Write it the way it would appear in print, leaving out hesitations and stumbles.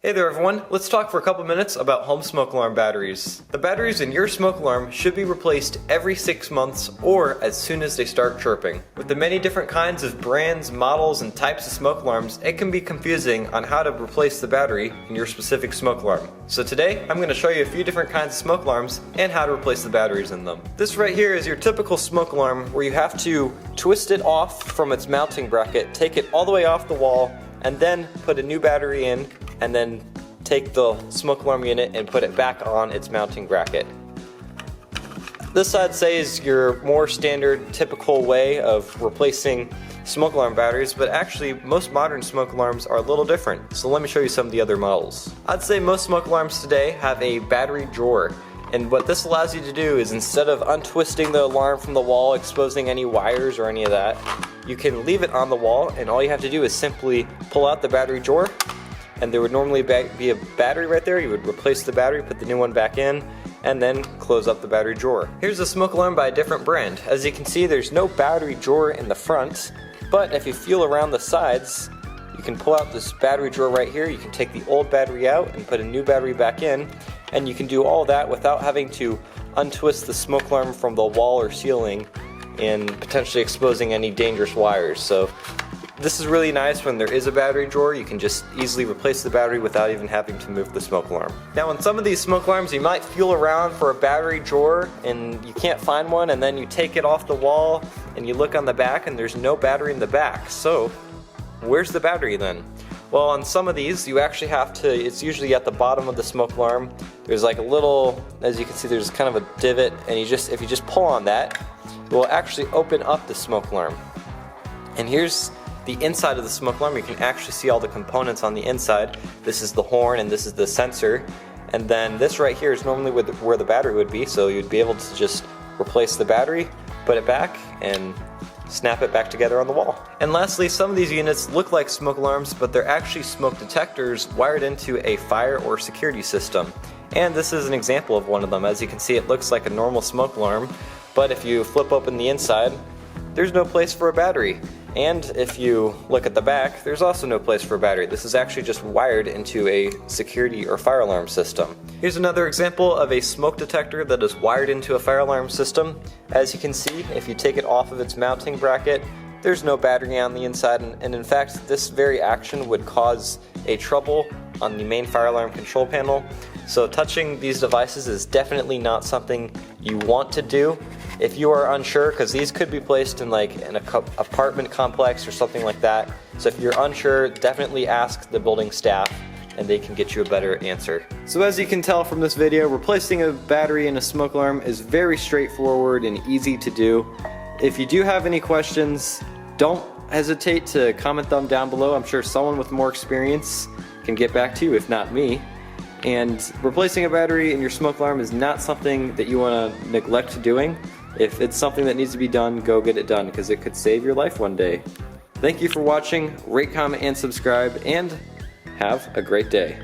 Hey there everyone, let's talk for a couple minutes about home smoke alarm batteries. The batteries in your smoke alarm should be replaced every 6 months or as soon as they start chirping. With the many different kinds of brands, models, and types of smoke alarms, it can be confusing on how to replace the battery in your specific smoke alarm. So today, I'm going to show you a few different kinds of smoke alarms and how to replace the batteries in them. This right here is your typical smoke alarm where you have to twist it off from its mounting bracket, take it all the way off the wall, and then put a new battery in, and then take the smoke alarm unit and put it back on its mounting bracket. This I'd say is your more standard, typical way of replacing smoke alarm batteries, but actually most modern smoke alarms are a little different. So let me show you some of the other models. I'd say most smoke alarms today have a battery drawer. And what this allows you to do is, instead of untwisting the alarm from the wall, exposing any wires or any of that, you can leave it on the wall, and all you have to do is simply pull out the battery drawer, and there would normally be a battery right there. You would replace the battery, put the new one back in, and then close up the battery drawer. Here's a smoke alarm by a different brand. As you can see, there's no battery drawer in the front, but if you feel around the sides, you can pull out this battery drawer right here. You can take the old battery out and put a new battery back in, and you can do all that without having to untwist the smoke alarm from the wall or ceiling and potentially exposing any dangerous wires. So this is really nice when there is a battery drawer. You can just easily replace the battery without even having to move the smoke alarm. Now, in some of these smoke alarms, you might feel around for a battery drawer and you can't find one, and then you take it off the wall and you look on the back and there's no battery in the back. So where's the battery then? Well, on some of these, you actually have to, it's usually at the bottom of the smoke alarm. There's like a little, as you can see, there's kind of a divot, and if you just pull on that, it will actually open up the smoke alarm. And here's the inside of the smoke alarm. You can actually see all the components on the inside. This is the horn and this is the sensor. And then this right here is normally where the battery would be, so you'd be able to just replace the battery, put it back, and snap it back together on the wall. And lastly, some of these units look like smoke alarms, but they're actually smoke detectors wired into a fire or security system. And this is an example of one of them. As you can see, it looks like a normal smoke alarm, but if you flip open the inside, there's no place for a battery. And if you look at the back, there's also no place for a battery. This is actually just wired into a security or fire alarm system. Here's another example of a smoke detector that is wired into a fire alarm system. As you can see, if you take it off of its mounting bracket, there's no battery on the inside, and in fact, this very action would cause a trouble on the main fire alarm control panel. So touching these devices is definitely not something you want to do. If you are unsure, because these could be placed in like an apartment complex or something like that, so if you're unsure, definitely ask the building staff and they can get you a better answer. So as you can tell from this video, replacing a battery in a smoke alarm is very straightforward and easy to do. If you do have any questions, don't hesitate to comment them down below. I'm sure someone with more experience can get back to you, if not me. And replacing a battery in your smoke alarm is not something that you want to neglect doing. If it's something that needs to be done, go get it done, because it could save your life one day. Thank you for watching. Rate, comment, and subscribe, and have a great day.